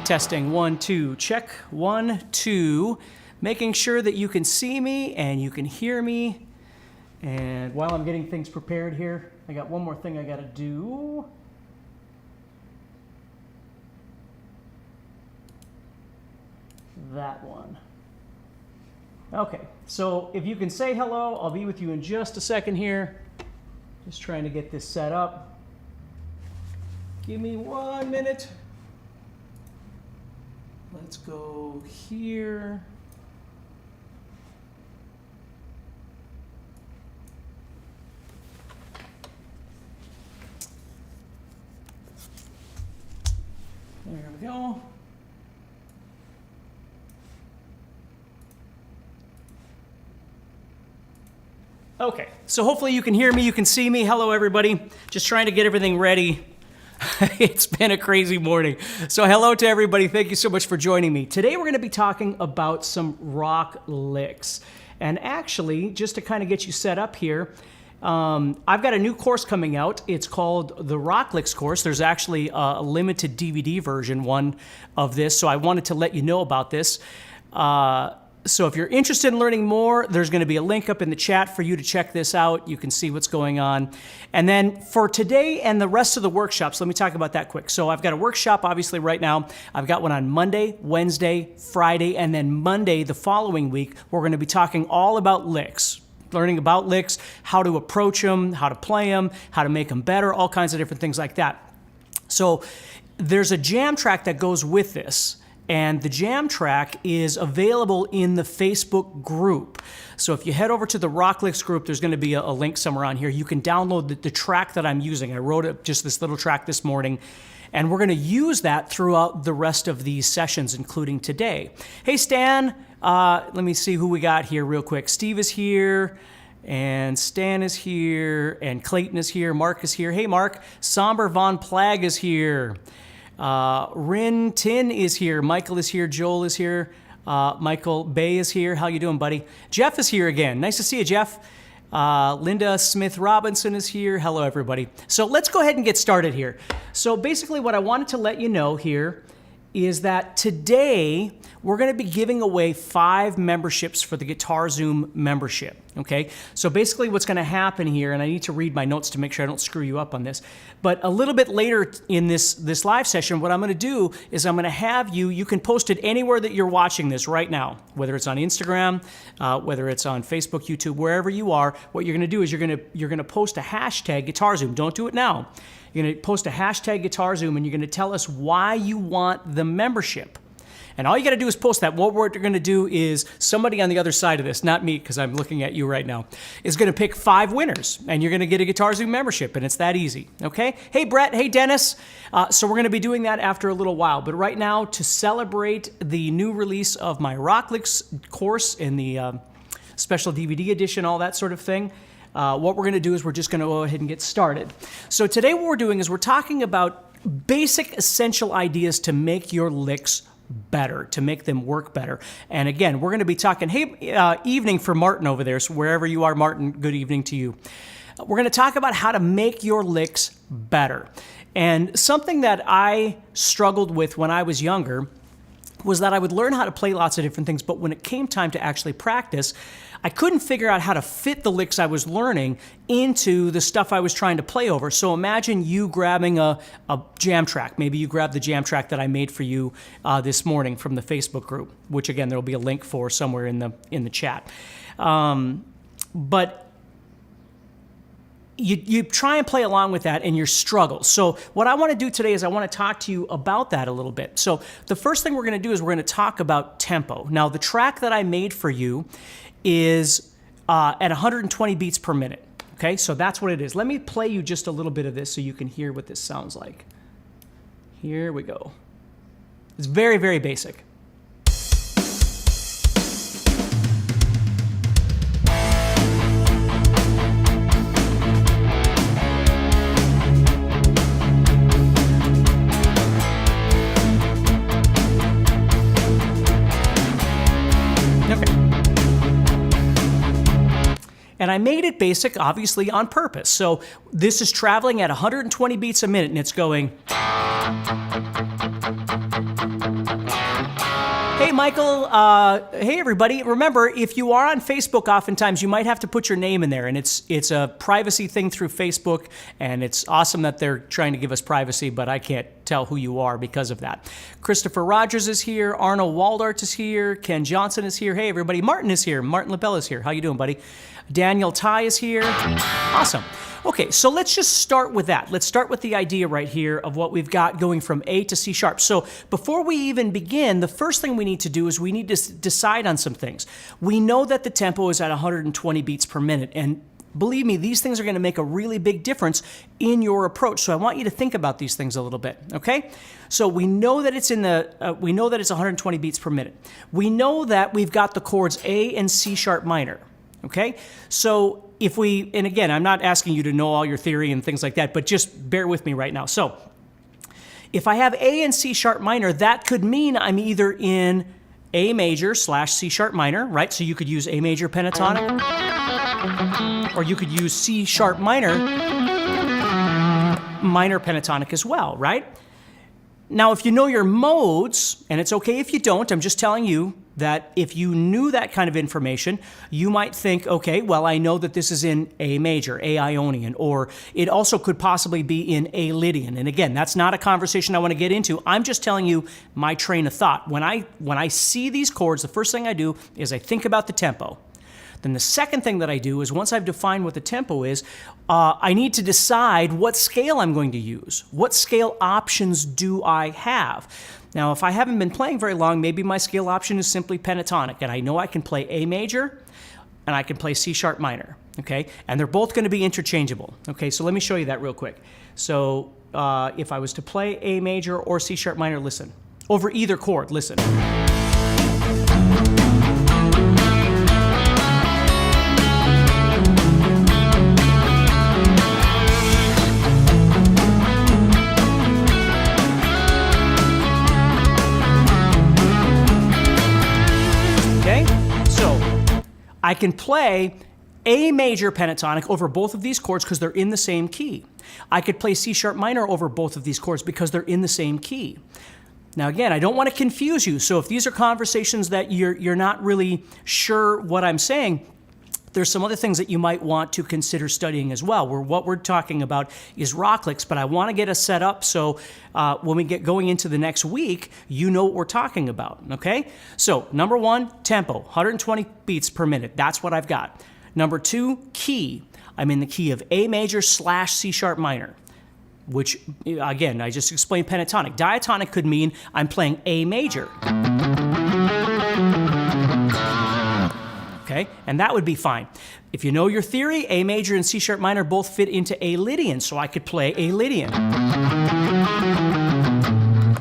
Testing 1, 2, check 1, 2. Making sure that you can see me and you can hear me. And while I'm getting things prepared here, I got one more thing I got to do. That one. Okay, so if you can say hello, I'll be with you in just a second here. Just trying to get this set up. Give me 1 minute. Let's go here. There we go. Okay, so hopefully you can hear me, you can see me. Hello, everybody. Just trying to get everything ready. It's been a crazy morning. So hello to everybody. Thank you so much for joining me. Today we're going to be talking about some rock licks. And actually, just to kind of get you set up here, I've got a new course coming out. It's called the Rock Licks course. There's actually a limited DVD version, one of this, so I wanted to let you know about this. So if you're interested in learning more, there's going to be a link up in the chat for you to check this out. You can see what's going on. And then for today and the rest of the workshops, let me talk about that quick. So I've got a workshop, obviously, right now. I've got one on Monday, Wednesday, Friday, and then Monday the following week. We're going to be talking all about licks. Learning about licks, how to approach them, how to play them, how to make them better, all kinds of different things like that. So there's a jam track that goes with this. And the jam track is available in the Facebook group. So if you head over to the Rock Licks group, there's going to be a link somewhere on here. You can download the track that I'm using. I wrote just this little track this morning. And we're going to use that throughout the rest of these sessions, including today. Hey, Stan. Let me see who we got here real quick. Steve is here. And Stan is here. And Clayton is here. Mark is here. Hey, Mark. Somber Von Plag is here. Rin Tin is here. Michael is here. Joel is here. Michael Bay is here. How you doing, buddy? Jeff is here again. Nice to see you, Jeff. Linda Smith Robinson is here. Hello, everybody. So let's go ahead and get started here. So basically what I wanted to let you know here is that today we're going to be giving away 5 memberships for the Guitar Zoom membership, okay? So basically what's going to happen here, and I need to read my notes to make sure I don't screw you up on this, but a little bit later in this live session, what I'm going to do is I'm going to have you can post it anywhere that you're watching this right now, whether it's on Instagram, whether it's on Facebook, YouTube, wherever you are. What you're going to do is you're going to post a hashtag Guitar Zoom. Don't do it now. You're going to post a hashtag Guitar Zoom, and you're going to tell us why you want the membership. And all you got to do is post that. What we're going to do is somebody on the other side of this, not me because I'm looking at you right now, is going to pick 5 winners, and you're going to get a Guitar Zoom membership, and it's that easy, okay? Hey, Brett. Hey, Dennis. So we're going to be doing that after a little while. But right now, to celebrate the new release of my Rock Licks course in the special DVD edition, all that sort of thing, what we're going to do is we're just going to go ahead and get started. So today what we're doing is we're talking about basic essential ideas to make your licks better, to make them work better. And again, we're going to be talking, hey, evening for Martin over there. So wherever you are, Martin, good evening to you. We're going to talk about how to make your licks better. And something that I struggled with when I was younger was that I would learn how to play lots of different things, but when it came time to actually practice, I couldn't figure out how to fit the licks I was learning into the stuff I was trying to play over. So imagine you grabbing a jam track. Maybe you grabbed the jam track that I made for you this morning from the Facebook group, which again, there'll be a link for somewhere in the chat. But you try and play along with that and your struggles. So what I want to do today is I want to talk to you about that a little bit. So the first thing we're going to do is we're going to talk about tempo. Now, the track that I made for you is at 120 beats per minute. Okay, so that's what it is. Let me play you just a little bit of this so you can hear what this sounds like. Here we go. It's very, very basic. And I made it basic, obviously, on purpose. So this is traveling at 120 beats a minute, and it's going... Michael. Hey, everybody. Remember, if you are on Facebook, oftentimes you might have to put your name in there, and it's a privacy thing through Facebook, and it's awesome that they're trying to give us privacy, but I can't tell who you are because of that. Christopher Rogers is here. Arno Waldart is here. Ken Johnson is here. Hey, everybody. Martin is here. Martin LaBelle is here. How you doing, buddy? Daniel Ty is here. Awesome. Okay, so let's just start with that. Let's start with the idea right here of what we've got going from A to C sharp. So before we even begin, the first thing we need to do is we need to decide on some things. We know that the tempo is at 120 beats per minute, and believe me, these things are going to make a really big difference in your approach. So I want you to think about these things a little bit, okay? So we know that it's we know that it's 120 beats per minute. We know that we've got the chords A and C sharp minor, okay? So if we, and again, I'm not asking you to know all your theory and things like that, but just bear with me right now. So if I have A and C sharp minor, that could mean I'm either in A major / C sharp minor, right? So you could use A major pentatonic, or you could use C sharp minor pentatonic as well, right? Now, if you know your modes, and it's okay if you don't, I'm just telling you that if you knew that kind of information, you might think, okay, well, I know that this is in A major, A Ionian, or it also could possibly be in A Lydian. And again, that's not a conversation I want to get into. I'm just telling you my train of thought. When I see these chords, the first thing I do is I think about the tempo. Then the second thing that I do is once I've defined what the tempo is, I need to decide what scale I'm going to use. What scale options do I have? Now, if I haven't been playing very long, maybe my scale option is simply pentatonic, and I know I can play A major and I can play C sharp minor, okay? And they're both going to be interchangeable, okay? So let me show you that real quick. So if I was to play A major or C sharp minor, listen. Over either chord, listen. I can play A major pentatonic over both of these chords because they're in the same key. I could play C sharp minor over both of these chords because they're in the same key. Now again, I don't want to confuse you, so if these are conversations that you're not really sure what I'm saying, there's some other things that you might want to consider studying as well. What we're talking about is rock licks, but I want to get us set up so when we get going into the next week, you know what we're talking about, okay? So number one, tempo, 120 beats per minute. That's what I've got. Number two, key. I'm in the key of A major / C sharp minor, which, again, I just explained pentatonic. Diatonic could mean I'm playing A major. Okay, and that would be fine. If you know your theory, A major and C sharp minor both fit into A Lydian, so I could play A Lydian.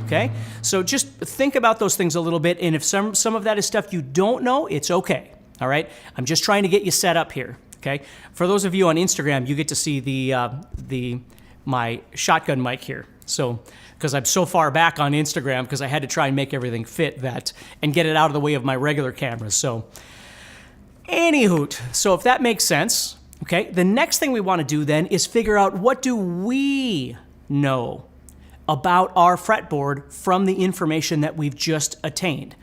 Okay, so just think about those things a little bit, and if some of that is stuff you don't know, it's okay, all right? I'm just trying to get you set up here, okay? For those of you on Instagram, you get to see my shotgun mic here. So, because I'm so far back on Instagram, because I had to try and make everything fit that and get it out of the way of my regular cameras, so... Anywho, so if that makes sense, okay, the next thing we want to do then is figure out what do we know about our fretboard from the information that we've just attained,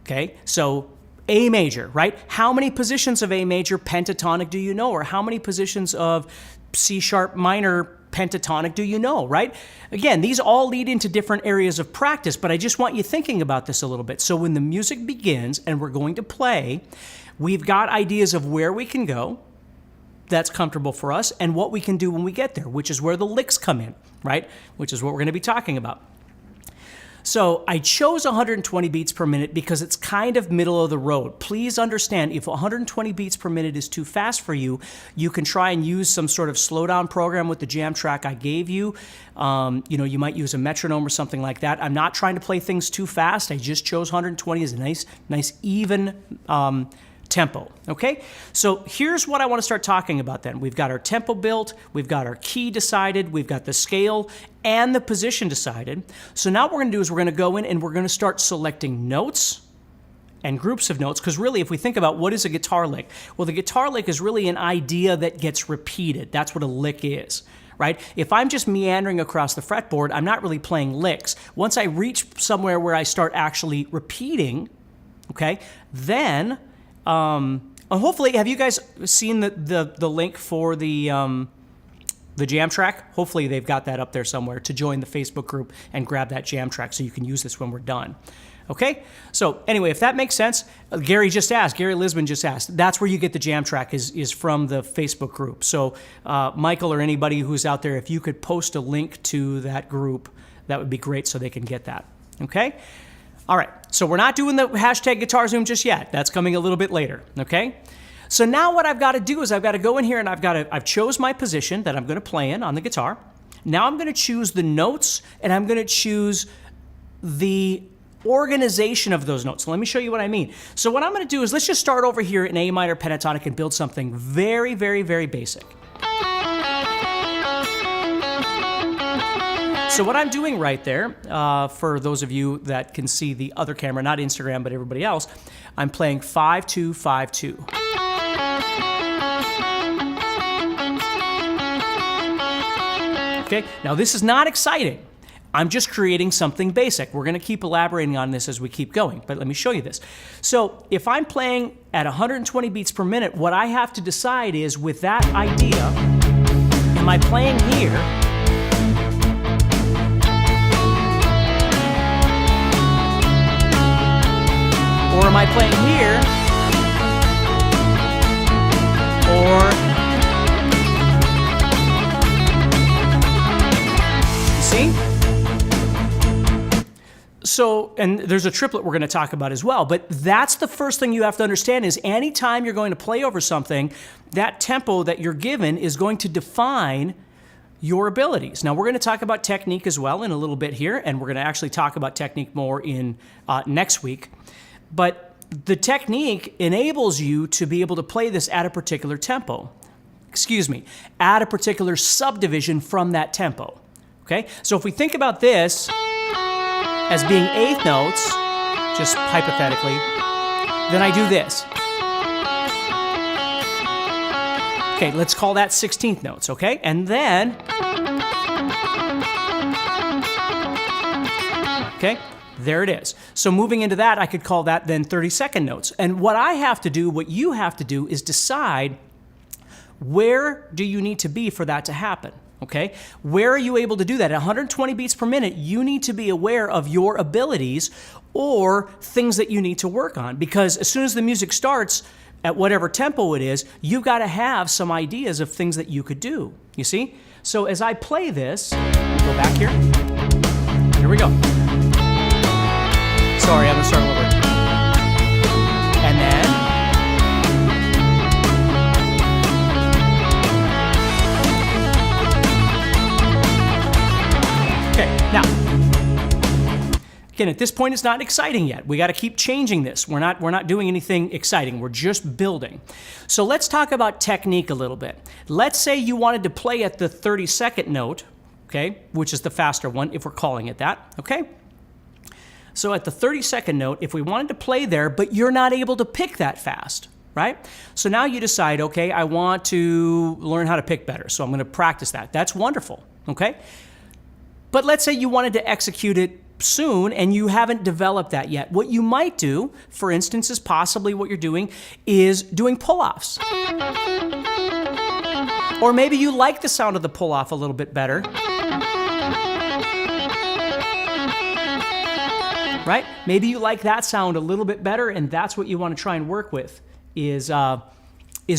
okay? So A major, right? How many positions of A major pentatonic do you know? Or how many positions of C sharp minor pentatonic do you know, right? Again, these all lead into different areas of practice, but I just want you thinking about this a little bit. So when the music begins and we're going to play, we've got ideas of where we can go that's comfortable for us and what we can do when we get there, which is where the licks come in, right? Which is what we're going to be talking about. So I chose 120 beats per minute because it's kind of middle of the road. Please understand, if 120 beats per minute is too fast for you, you can try and use some sort of slowdown program with the jam track I gave you. You might use a metronome or something like that. I'm not trying to play things too fast. I just chose 120 as a nice even tempo, okay? So here's what I want to start talking about then. We've got our tempo built, we've got our key decided, we've got the scale and the position decided. So now what we're going to do is we're going to go in and we're going to start selecting notes and groups of notes, because really if we think about what is a guitar lick, well, the guitar lick is really an idea that gets repeated. That's what a lick is, right? If I'm just meandering across the fretboard, I'm not really playing licks. Once I reach somewhere where I start actually repeating, okay? Then, hopefully, have you guys seen the link for the jam track? Hopefully they've got that up there somewhere to join the Facebook group and grab that jam track so you can use this when we're done. Okay? So anyway, if that makes sense, Gary Lisbon just asked, that's where you get the jam track is from the Facebook group. So Michael or anybody who's out there, if you could post a link to that group, that would be great so they can get that. Okay? All right, so we're not doing the hashtag Guitar Zoom just yet. That's coming a little bit later, okay? So now what I've got to do is I've got to go in here and I've chose my position that I'm going to play in on the guitar. Now I'm going to choose the notes and I'm going to choose the organization of those notes. So let me show you what I mean. So what I'm going to do is let's just start over here in A minor pentatonic and build something very, very, very basic. So what I'm doing right there, for those of you that can see the other camera, not Instagram, but everybody else, I'm playing 5-2, 5-2. Okay, now this is not exciting. I'm just creating something basic. We're going to keep elaborating on this as we keep going, but let me show you this. So if I'm playing at 120 beats per minute, what I have to decide is, with that idea, am I playing here? Or am I playing here? Or, you see? So, and there's a triplet we're going to talk about as well, but that's the first thing you have to understand is anytime you're going to play over something, that tempo that you're given is going to define your abilities. Now, we're going to talk about technique as well in a little bit here, and we're going to actually talk about technique more in next week. But the technique enables you to be able to play this at a particular tempo. At a particular subdivision from that tempo. Okay? So if we think about this as being eighth notes, just hypothetically, then I do this. Okay, let's call that 16th notes, okay? And then, okay? There it is. So moving into that, I could call that then 32nd notes. And what I have to do, what you have to do, is decide where do you need to be for that to happen, okay? Where are you able to do that? At 120 beats per minute, you need to be aware of your abilities or things that you need to work on, because as soon as the music starts, at whatever tempo it is, you've got to have some ideas of things that you could do, you see? So as I play this, go back here. Here we go. Sorry, I'm going to start over. And then. Okay, now. Again, at this point, it's not exciting yet. We got to keep changing this. We're not doing anything exciting. We're just building. So let's talk about technique a little bit. Let's say you wanted to play at the 32nd note, okay, which is the faster one, if we're calling it that, okay? So at the 32nd note, if we wanted to play there, but you're not able to pick that fast, right? So now you decide, okay, I want to learn how to pick better, so I'm going to practice that. That's wonderful, okay? But let's say you wanted to execute it soon and you haven't developed that yet. What you might do, for instance, is possibly what you're doing is doing pull-offs. Or maybe you like the sound of the pull-off a little bit better. Right? Maybe you like that sound a little bit better, and that's what you want to try and work with, is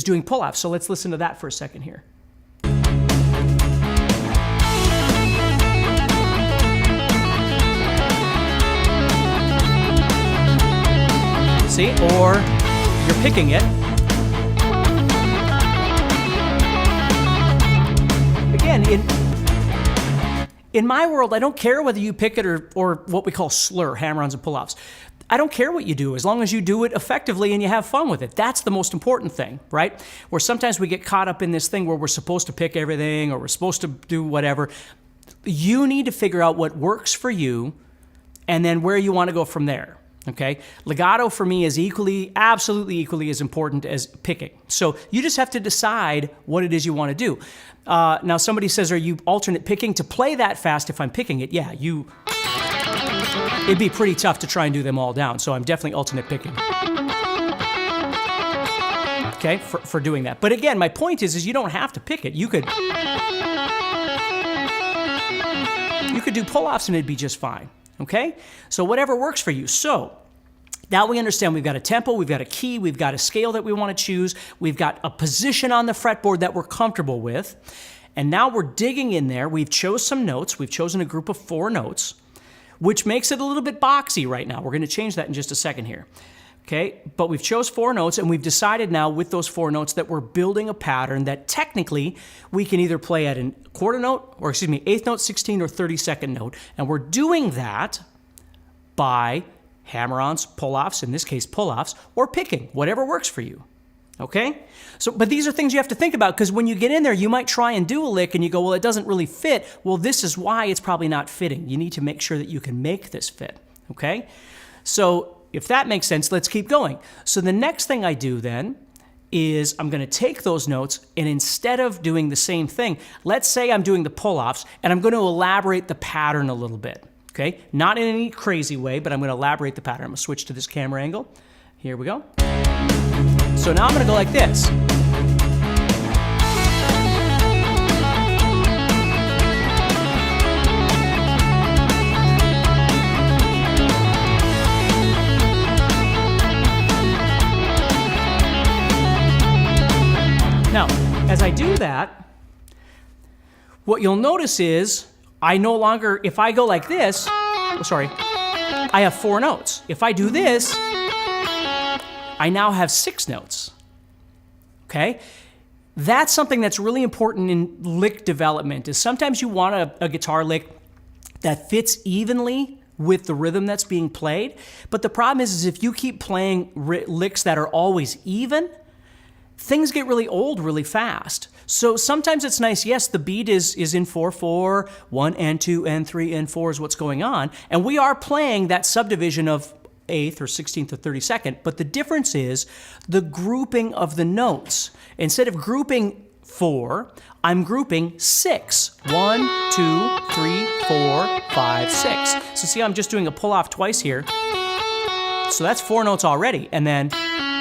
doing pull-offs. So let's listen to that for a second here. See? Or you're picking it. Again, in my world, I don't care whether you pick it or what we call slur, hammer-ons and pull-offs. I don't care what you do, as long as you do it effectively and you have fun with it. That's the most important thing, right? Where sometimes we get caught up in this thing where we're supposed to pick everything or we're supposed to do whatever. You need to figure out what works for you and then where you want to go from there, okay? Legato for me is absolutely equally as important as picking. So you just have to decide what it is you want to do. Now somebody says, are you alternate picking to play that fast if I'm picking it? Yeah, it'd be pretty tough to try and do them all down. So I'm definitely alternate picking. Okay, for doing that. But again, my point is you don't have to pick it. You could do pull-offs and it'd be just fine. Okay? So whatever works for you. So now we understand we've got a tempo, we've got a key, we've got a scale that we want to choose, we've got a position on the fretboard that we're comfortable with, and now we're digging in there. We've chose some notes. We've chosen a group of 4 notes, which makes it a little bit boxy right now. We're going to change that in just a second here. Okay, but we've chose 4 notes, and we've decided now with those 4 notes that we're building a pattern that technically we can either play at a quarter note, or excuse me, 8th note, 16th, or 32nd note, and we're doing that by hammer-ons, pull-offs, in this case pull-offs, or picking, whatever works for you, okay? So, but these are things you have to think about, because when you get in there, you might try and do a lick and you go, well, it doesn't really fit. Well, this is why it's probably not fitting. You need to make sure that you can make this fit, okay? So if that makes sense, let's keep going. So the next thing I do then is I'm going to take those notes, and instead of doing the same thing, let's say I'm doing the pull-offs, and I'm going to elaborate the pattern a little bit. Okay, not in any crazy way, but I'm going to elaborate the pattern. I'm going to switch to this camera angle. Here we go. So now I'm going to go like this. Now, as I do that, what you'll notice is I no longer, if I go like this, I have 4 notes. If I do this, I now have 6 notes, okay? That's something that's really important in lick development, is sometimes you want a guitar lick that fits evenly with the rhythm that's being played, but the problem is if you keep playing licks that are always even, things get really old really fast. So sometimes it's nice, yes, the beat is in 4/4, 1 and 2 and 3 and 4 is what's going on, and we are playing that subdivision of 8th or 16th or 32nd, but the difference is the grouping of the notes. Instead of grouping 4, I'm grouping 6. 1, 2, 3, 4, 5, 6. So see, I'm just doing a pull-off twice here. So that's 4 notes already, and then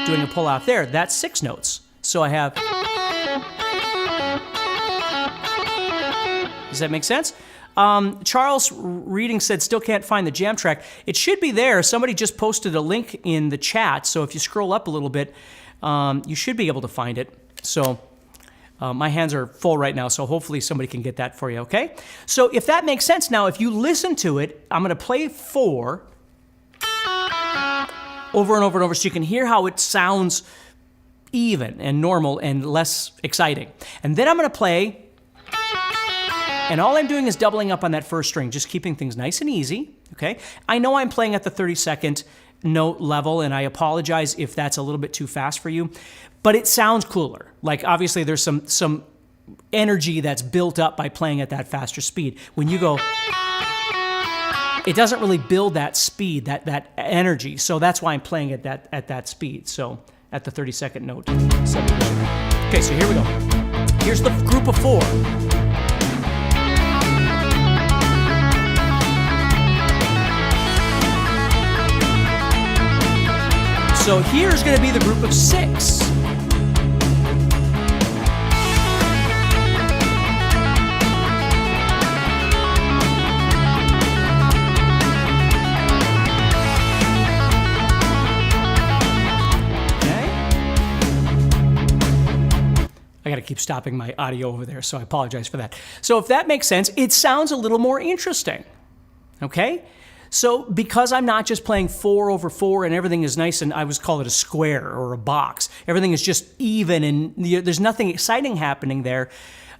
doing a pull-off there, that's 6 notes. So I have... Does that make sense? Charles Reading said, still can't find the jam track. It should be there. Somebody just posted a link in the chat, so if you scroll up a little bit, you should be able to find it. So my hands are full right now, so hopefully somebody can get that for you, okay? So if that makes sense now, if you listen to it, I'm going to play 4 over and over and over so you can hear how it sounds even and normal and less exciting. And then I'm going to play... And all I'm doing is doubling up on that first string, just keeping things nice and easy, okay? I know I'm playing at the 32nd note level, and I apologize if that's a little bit too fast for you, but it sounds cooler. Like, obviously, there's some energy that's built up by playing at that faster speed. When you go, it doesn't really build that speed, that energy, so that's why I'm playing at that speed, so at the 32nd note subdivision. Okay, so here we go. Here's the group of 4. So here's going to be the group of 6. I got to keep stopping my audio over there, so I apologize for that. So if that makes sense, it sounds a little more interesting, okay? So because I'm not just playing 4 over 4 and everything is nice and I would call it a square or a box, everything is just even and there's nothing exciting happening there,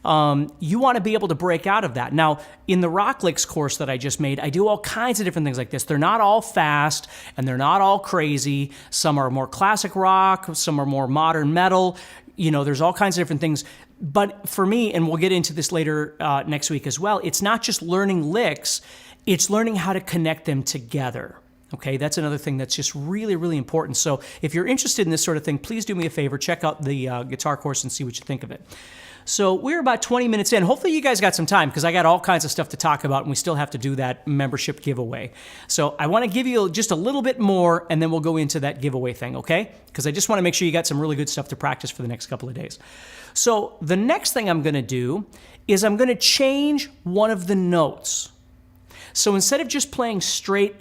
you want to be able to break out of that. Now, in the Rock Licks course that I just made, I do all kinds of different things like this. They're not all fast and they're not all crazy. Some are more classic rock, some are more modern metal. You know, there's all kinds of different things. But for me, and we'll get into this later next week as well, it's not just learning licks, it's learning how to connect them together. Okay, that's another thing that's just really, really important. So if you're interested in this sort of thing, please do me a favor, check out the guitar course and see what you think of it. So we're about 20 minutes in. Hopefully you guys got some time because I got all kinds of stuff to talk about and we still have to do that membership giveaway. So I want to give you just a little bit more and then we'll go into that giveaway thing, okay? Because I just want to make sure you got some really good stuff to practice for the next couple of days. So the next thing I'm going to do is I'm going to change one of the notes. So instead of just playing straight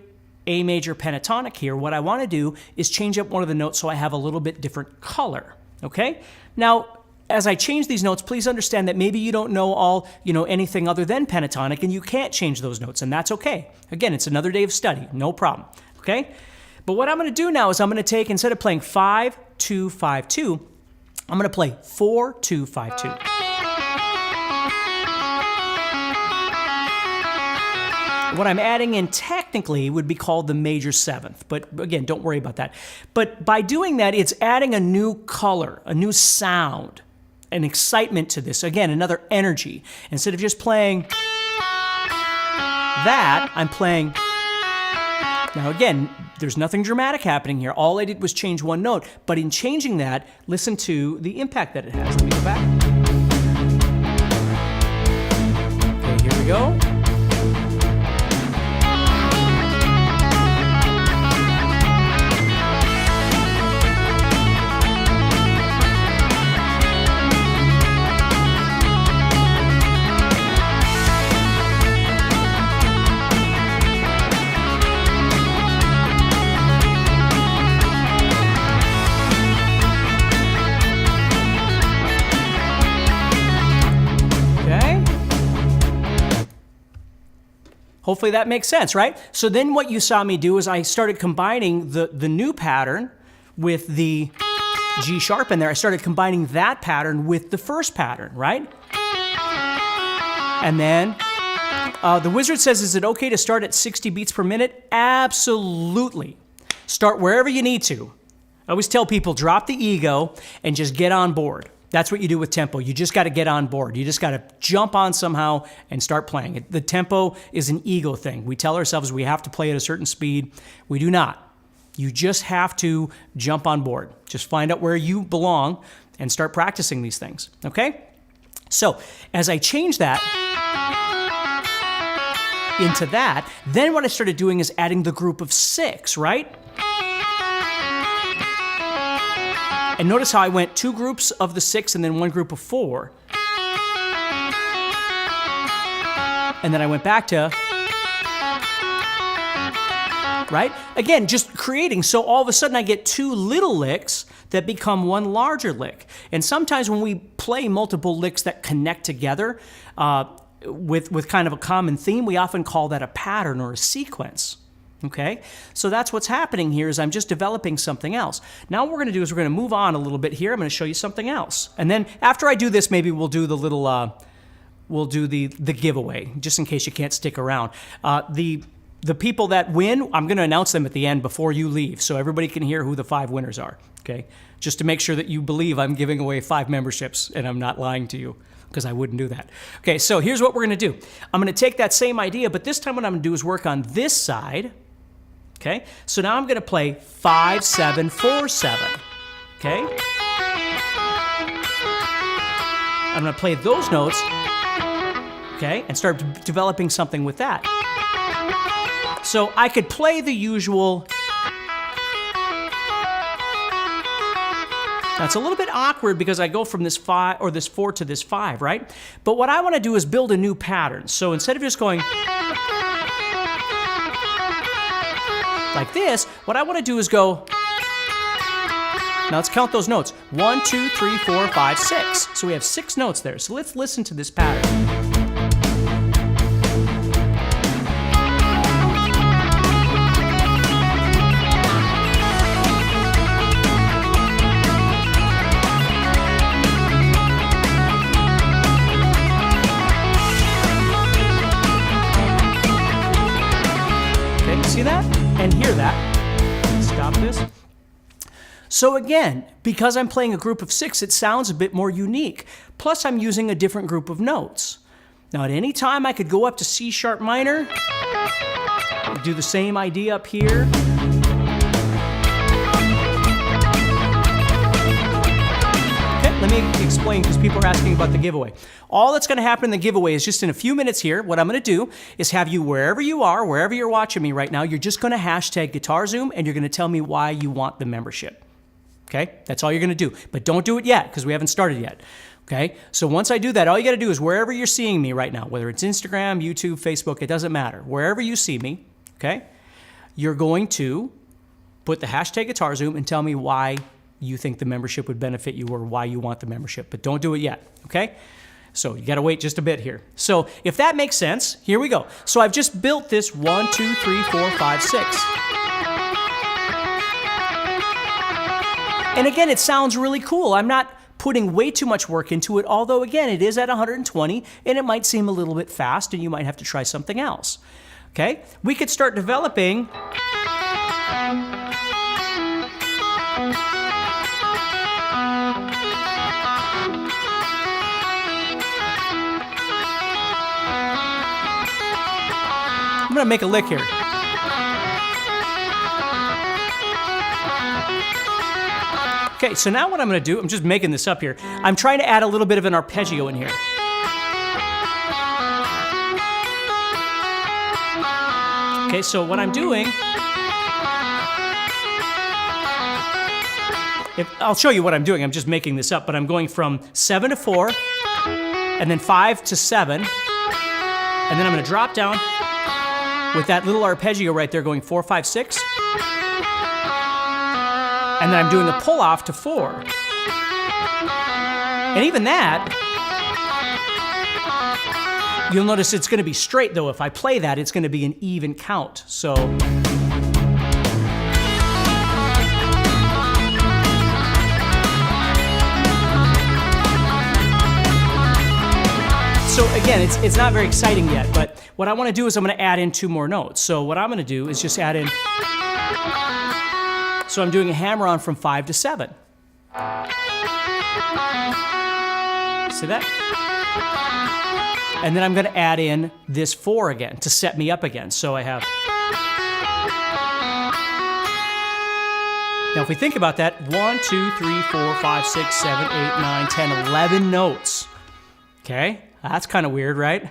A major pentatonic here, what I want to do is change up one of the notes so I have a little bit different color, okay? Now, as I change these notes, please understand that maybe you don't know anything other than pentatonic and you can't change those notes, and that's okay. Again, it's another day of study, no problem, okay? But what I'm going to do now is I'm going to take, instead of playing 5, 2, 5, 2, I'm going to play 4, 2, 5, 2. What I'm adding in technically would be called the major seventh, but again, don't worry about that. But by doing that, it's adding a new color, a new sound, an excitement to this. Again, another energy. Instead of just playing that, I'm playing... Now again, there's nothing dramatic happening here. All I did was change one note, but in changing that, listen to the impact that it has. Let me go back. Okay, here we go. Hopefully that makes sense, right? So then what you saw me do is I started combining the new pattern with the G sharp in there. I started combining that pattern with the first pattern, right? And then the wizard says, is it okay to start at 60 beats per minute? Absolutely. Start wherever you need to. I always tell people, drop the ego and just get on board. That's what you do with tempo. You just got to get on board. You just got to jump on somehow and start playing. The tempo is an ego thing. We tell ourselves we have to play at a certain speed. We do not. You just have to jump on board. Just find out where you belong and start practicing these things, okay? So as I change that into that, then what I started doing is adding the group of 6, right? And notice how I went 2 groups of the 6 and then 1 group of 4. And then I went back to, right? Again, just creating. So all of a sudden I get 2 little licks that become 1 larger lick. And sometimes when we play multiple licks that connect together with kind of a common theme, we often call that a pattern or a sequence. Okay, so that's what's happening here is I'm just developing something else. Now what we're going to do is we're going to move on a little bit here. I'm going to show you something else. And then after I do this, maybe we'll do the little, we'll do the giveaway, just in case you can't stick around. The people that win, I'm going to announce them at the end before you leave, so everybody can hear who the 5 winners are, okay? Just to make sure that you believe I'm giving away 5 memberships and I'm not lying to you, because I wouldn't do that. Okay, so here's what we're going to do. I'm going to take that same idea, but this time what I'm going to do is work on this side. Okay, so now I'm going to play 5, 7, 4, 7. Okay, I'm going to play those notes. Okay, and start developing something with that. So I could play the usual. Now it's a little bit awkward because I go from this 5 or this 4 to this 5, right? But what I want to do is build a new pattern. So instead of just going like this, what I want to do is go, now let's count those notes. 1, 2, 3, 4, 5, 6. So we have 6 notes there. So let's listen to this pattern. Okay, see that? And hear that. Stop this. So again, because I'm playing a group of 6, it sounds a bit more unique. Plus, I'm using a different group of notes. Now, at any time, I could go up to C sharp minor, do the same idea up here. Okay, let me me explain, because people are asking about the giveaway. All that's going to happen in the giveaway is just in a few minutes here. What I'm going to do is have you, wherever you are, wherever you're watching me right now, you're just going to hashtag GuitarZoom, and you're going to tell me why you want the membership. Okay? That's all you're going to do. But don't do it yet, because we haven't started yet. Okay? So once I do that, all you got to do is wherever you're seeing me right now, whether it's Instagram, YouTube, Facebook, it doesn't matter. Wherever you see me, okay, you're going to put the hashtag GuitarZoom and tell me why you think the membership would benefit you or why you want the membership. But don't do it yet, okay? So you got to wait just a bit here. So if that makes sense, here we go. So I've just built this 1, 2, 3, 4, 5, 6. And again, it sounds really cool. I'm not putting way too much work into it, although again, it is at 120 and it might seem a little bit fast and you might have to try something else. Okay? We could start developing I'm going to make a lick here. Okay, so now what I'm going to do, I'm just making this up here. I'm trying to add a little bit of an arpeggio in here. Okay, so what I'm doing, I'll show you what I'm doing. I'm just making this up, but I'm going from 7 to 4, and then 5 to 7, and then I'm going to drop down with that little arpeggio right there going 4, 5, 6. And then I'm doing the pull off to 4. And even that, you'll notice it's going to be straight though. If I play that, it's going to be an even count. So again, it's not very exciting yet, but what I want to do is I'm going to add in 2 more notes. So what I'm going to do is just add in, so I'm doing a hammer on from 5 to 7. See that? And then I'm going to add in this 4 again to set me up again. So I have, now if we think about that, 1, 2, 3, 4, 5, 6, 7, 8, 9, 10, 11 notes. Okay? That's kind of weird, right?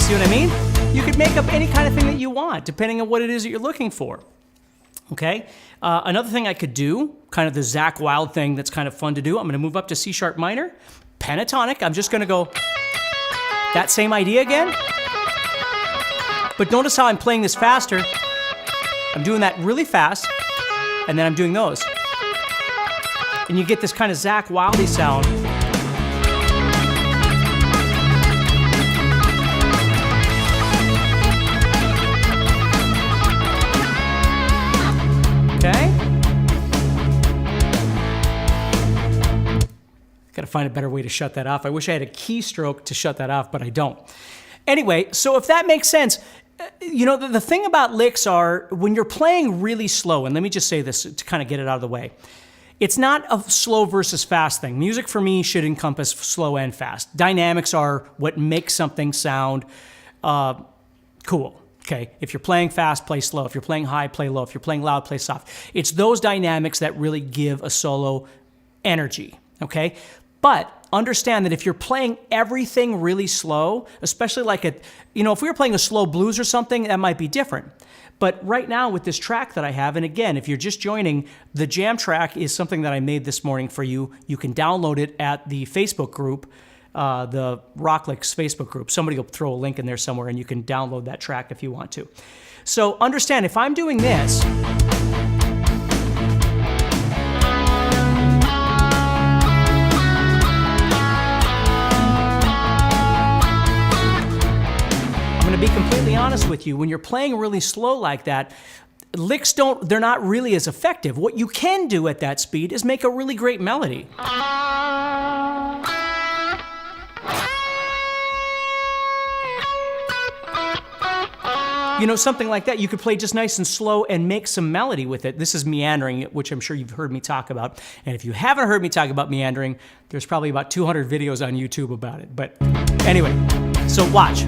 See what I mean? You could make up any kind of thing that you want, depending on what it is that you're looking for. Okay? Another thing I could do, kind of the Zakk Wylde thing that's kind of fun to do, I'm going to move up to C sharp minor, pentatonic. I'm just going to go that same idea again. But notice how I'm playing this faster. I'm doing that really fast, and then I'm doing those. And you get this kind of Zakk Wylde sound. Okay? Gotta find a better way to shut that off. I wish I had a keystroke to shut that off, but I don't. Anyway, so if that makes sense, you know, the thing about licks are when you're playing really slow, and let me just say this to kind of get it out of the way. It's not a slow versus fast thing. Music for me should encompass slow and fast. Dynamics are what makes something sound cool. Okay, if you're playing fast, play slow. If you're playing high, play low. If you're playing loud, play soft. It's those dynamics that really give a solo energy, okay? But understand that if you're playing everything really slow, especially like if we were playing a slow blues or something, that might be different. But right now with this track that I have, and again, if you're just joining, the jam track is something that I made this morning for you. You can download it at the Facebook group, the Rocklicks Facebook group. Somebody will throw a link in there somewhere and you can download that track if you want to. So understand, if I'm doing this, I'm going to be completely honest with you. When you're playing really slow like that, licks they're not really as effective. What you can do at that speed is make a really great melody. You know, something like that. You could play just nice and slow and make some melody with it. This is meandering, which I'm sure you've heard me talk about. And if you haven't heard me talk about meandering, there's probably about 200 videos on YouTube about it. But anyway, so watch.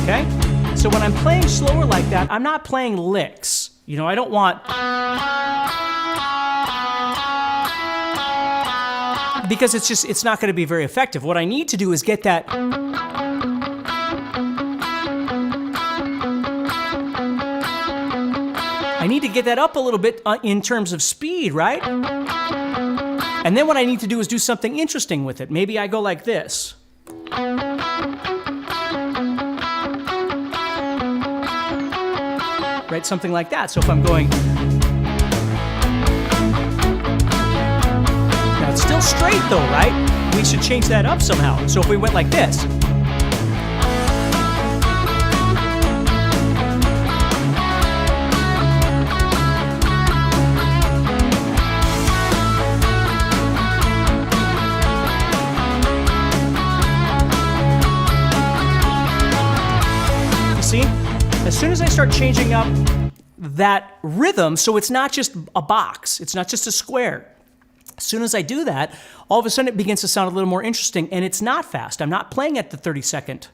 Okay? So when I'm playing slower like that, I'm not playing licks. You know, I don't want... Because it's not going to be very effective. What I need to do is get that... I need to get that up a little bit in terms of speed, right? And then what I need to do is do something interesting with it. Maybe I go like this. Right, something like that. So if I'm going... Now it's still straight though, right? We should change that up somehow. So if we went like this... You see? As soon as I start changing up that rhythm, so it's not just a box, it's not just a square. As soon as I do that, all of a sudden it begins to sound a little more interesting, and it's not fast. I'm not playing at the 30-second,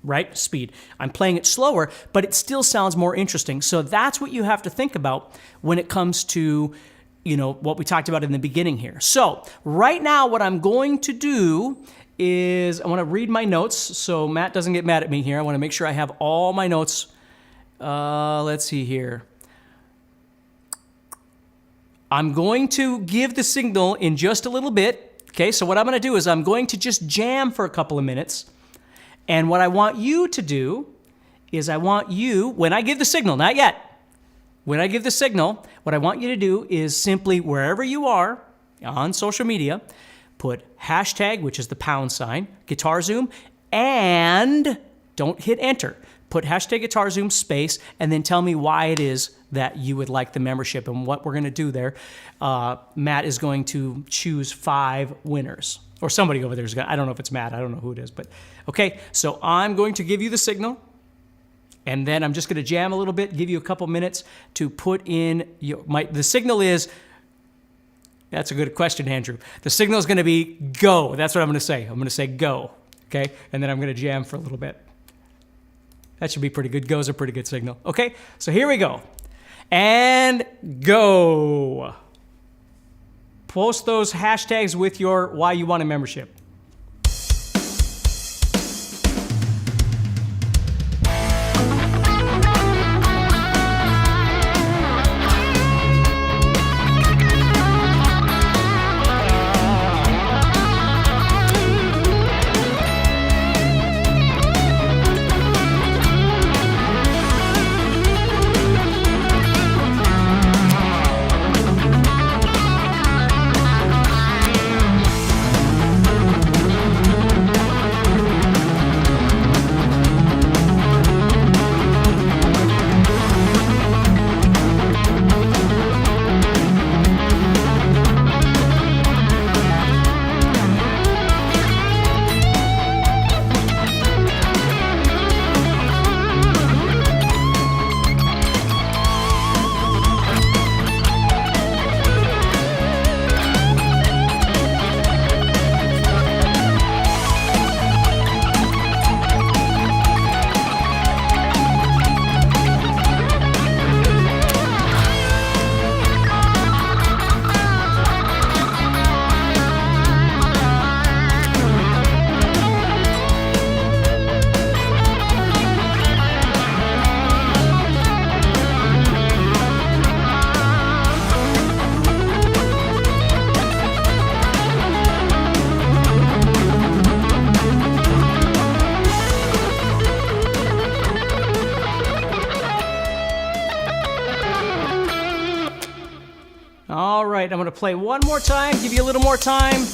right, speed. I'm playing it slower, but it still sounds more interesting. So that's what you have to think about when it comes to, you know, what we talked about in the beginning here. So right now what I'm going to do is I want to read my notes so Matt doesn't get mad at me here. I want to make sure I have all my notes. Let's see here. I'm going to give the signal in just a little bit. Okay, so what I'm going to do is I'm going to just jam for a couple of minutes. And what I want you to do is I want you, when I give the signal, not yet, when I give the signal, what I want you to do is simply, wherever you are on social media, put hashtag, which is the pound sign, Guitar Zoom, and don't hit enter. Put hashtag Guitar Zoom space, and then tell me why it is that you would like the membership and what we're going to do there. Matt is going to choose 5 winners. Or somebody over there is going to, I don't know if it's Matt, I don't know who it is. But okay, so I'm going to give you the signal, and then I'm just going to jam a little bit, give you a couple minutes to put in the signal is, that's a good question, Andrew. The signal is going to be go. That's what I'm going to say. I'm going to say go, okay? And then I'm going to jam for a little bit. That should be pretty good. Go's a pretty good signal. Okay, so here we go. And go. Post those hashtags with your why you want a membership. All right, I'm going to play one more time, give you a little more time.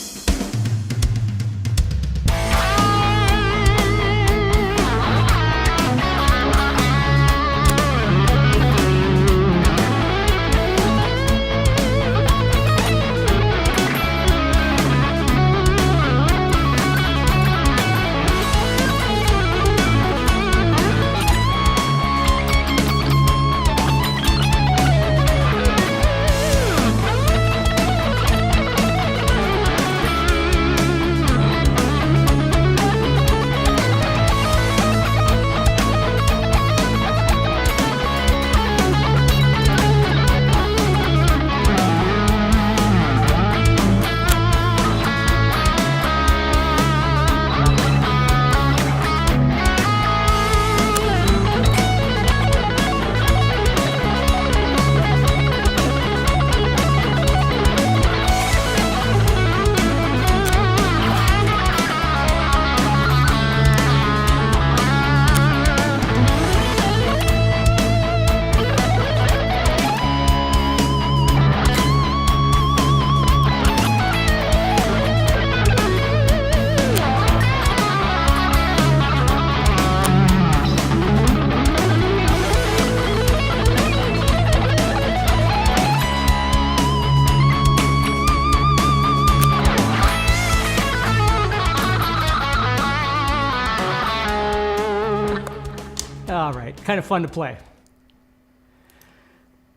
kind of fun to play.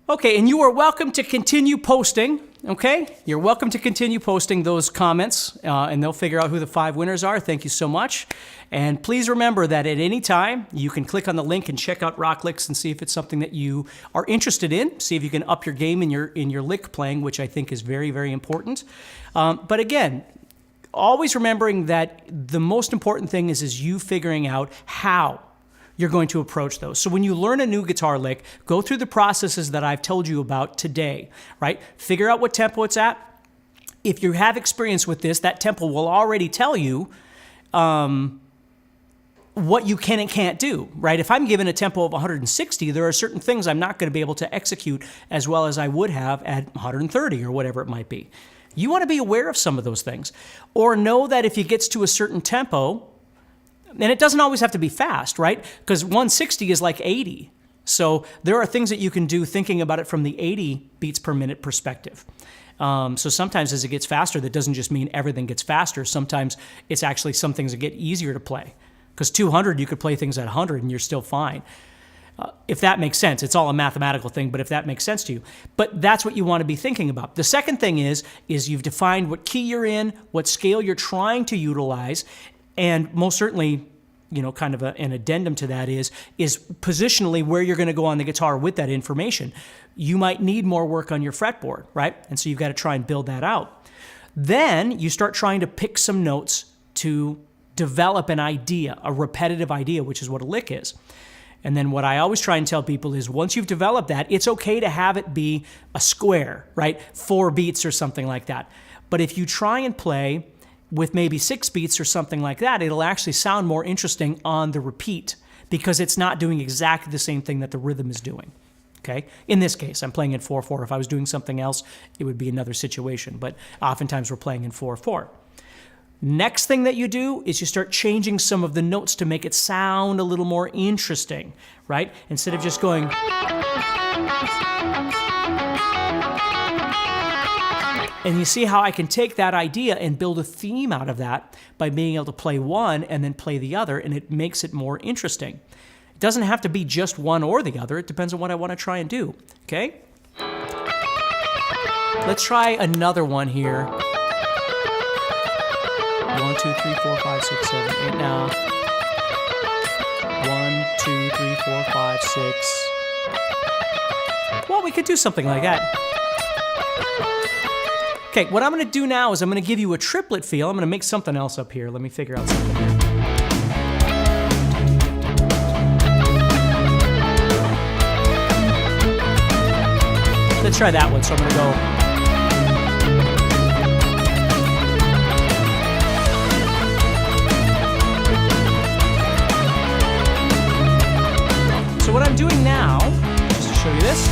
Okay, and you are welcome to continue posting, okay? You're welcome to continue posting those comments, and they'll figure out who the 5 winners are. Thank you so much. And please remember that at any time, you can click on the link and check out Rock Licks and see if it's something that you are interested in. See if you can up your game in your lick playing, which I think is very, very important. But again, always remembering that the most important thing is you figuring out how you're going to approach those. So when you learn a new guitar lick, go through the processes that I've told you about today, right? Figure out what tempo it's at. If you have experience with this, that tempo will already tell you what you can and can't do, right? If I'm given a tempo of 160, there are certain things I'm not going to be able to execute as well as I would have at 130 or whatever it might be. You want to be aware of some of those things. Or know that if it gets to a certain tempo, and it doesn't always have to be fast, right? Because 160 is like 80. So there are things that you can do thinking about it from the 80 beats per minute perspective. So sometimes as it gets faster, that doesn't just mean everything gets faster. Sometimes it's actually some things that get easier to play. Because 200, you could play things at 100 and you're still fine. If that makes sense. It's all a mathematical thing, but if that makes sense to you. But that's what you want to be thinking about. The second thing is you've defined what key you're in, what scale you're trying to utilize, and most certainly, kind of an addendum to that is positionally where you're going to go on the guitar with that information. You might need more work on your fretboard, right? And so you've got to try and build that out. Then you start trying to pick some notes to develop an idea, a repetitive idea, which is what a lick is. And then what I always try and tell people is once you've developed that, it's okay to have it be a square, right? 4 beats or something like that. But if you try and play with maybe 6 beats or something like that, it'll actually sound more interesting on the repeat because it's not doing exactly the same thing that the rhythm is doing, okay? In this case, I'm playing in 4/4. If I was doing something else, it would be another situation, but oftentimes we're playing in 4/4. Next thing that you do is you start changing some of the notes to make it sound a little more interesting, right? Instead of just going... And you see how I can take that idea and build a theme out of that by being able to play one and then play the other, and it makes it more interesting. It doesn't have to be just one or the other. It depends on what I want to try and do, okay? Let's try another one here. 1, 2, 3, 4, 5, 6, 7, 8 now. 1, 2, 3, 4, 5, 6. Well, we could do something like that. Okay, what I'm going to do now is I'm going to give you a triplet feel. I'm going to make something else up here. Let me figure out something here. Let's try that one. So I'm going to go. So what I'm doing now, just to show you this.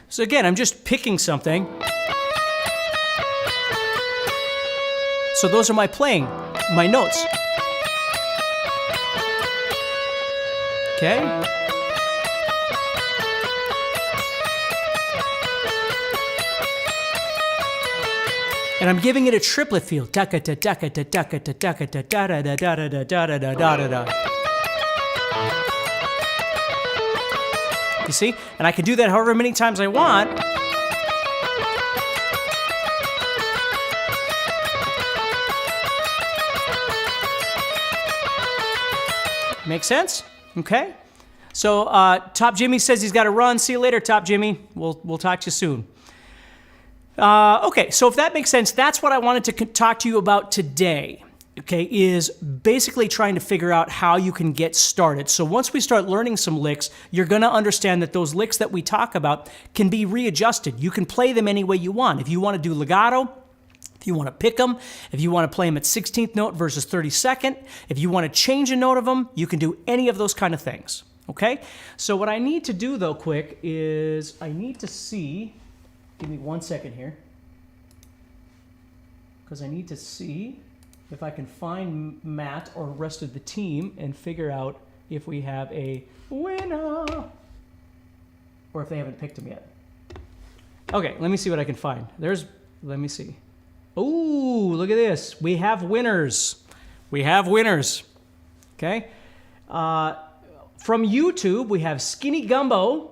So again, I'm just picking something. So those are my playing, my notes. Okay? And I'm giving it a triplet feel. You see? And I can do that however many times I want. Make sense? Okay. So Top Jimmy says he's got to run. See you later, Top Jimmy. We'll talk to you soon. Okay, so if that makes sense, that's what I wanted to talk to you about today. Okay, is basically trying to figure out how you can get started. So once we start learning some licks, you're going to understand that those licks that we talk about can be readjusted. You can play them any way you want. If you want to do legato, if you want to pick them, if you want to play them at 16th note versus 32nd, if you want to change a note of them, you can do any of those kind of things, okay? So what I need to do, though, quick, is I need to see, give me 1 second here, because I need to see if I can find Matt or the rest of the team and figure out if we have a winner, or if they haven't picked him yet. Okay, let me see what I can find. Let me see. Ooh, look at this. We have winners. We have winners. Okay? From YouTube, we have Skinny Gumbo.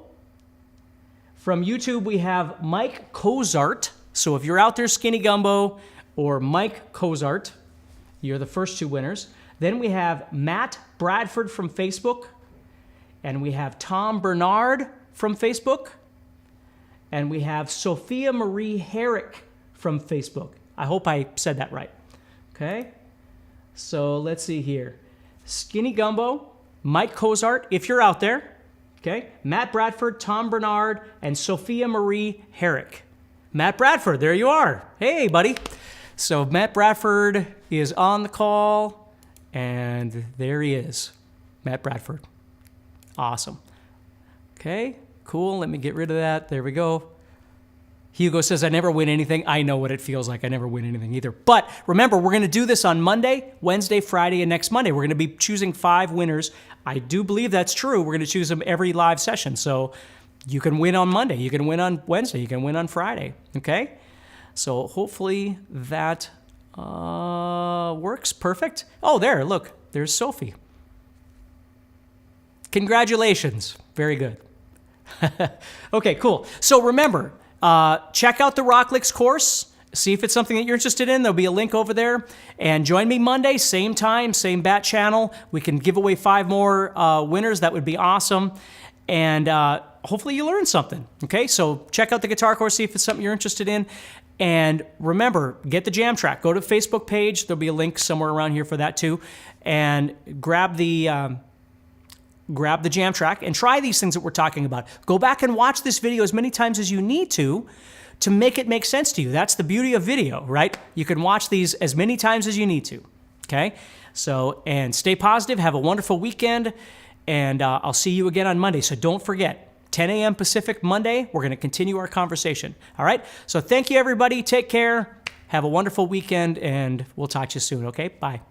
From YouTube, we have Mike Cozart. So if you're out there, Skinny Gumbo or Mike Cozart, you're the first two winners. Then we have Matt Bradford from Facebook. And we have Tom Bernard from Facebook. And we have Sophia Marie Herrick from Facebook. I hope I said that right. Okay? So let's see here. Skinny Gumbo, Mike Cozart, if you're out there. Okay? Matt Bradford, Tom Bernard, and Sophia Marie Herrick. Matt Bradford, there you are. Hey, buddy. So Matt Bradford is on the call, and there he is. Matt Bradford. Awesome. Okay, cool. Let me get rid of that. There we go. Hugo says, I never win anything. I know what it feels like. I never win anything either. But remember, we're going to do this on Monday, Wednesday, Friday, and next Monday. We're going to be choosing 5 winners. I do believe that's true. We're going to choose them every live session. So you can win on Monday. You can win on Wednesday. You can win on Friday. Okay? So hopefully that works. Perfect. Oh, there. Look. There's Sophie. Congratulations. Very good. Okay, cool. So remember, check out the Rock Licks course. See if it's something that you're interested in. There'll be a link over there. And join me Monday, same time, same bat channel. We can give away 5 more winners. That would be awesome. And hopefully you learn something. Okay, so check out the guitar course, see if it's something you're interested in. And remember, get the jam track. Go to the Facebook page. There'll be a link somewhere around here for that too. And grab the jam track and try these things that we're talking about. Go back and watch this video as many times as you need to make it make sense to you. That's the beauty of video, right? You can watch these as many times as you need to, okay? So, and stay positive. Have a wonderful weekend, and I'll see you again on Monday. So don't forget, 10 a.m. Pacific Monday, we're going to continue our conversation, all right? So thank you, everybody. Take care. Have a wonderful weekend, and we'll talk to you soon, okay? Bye.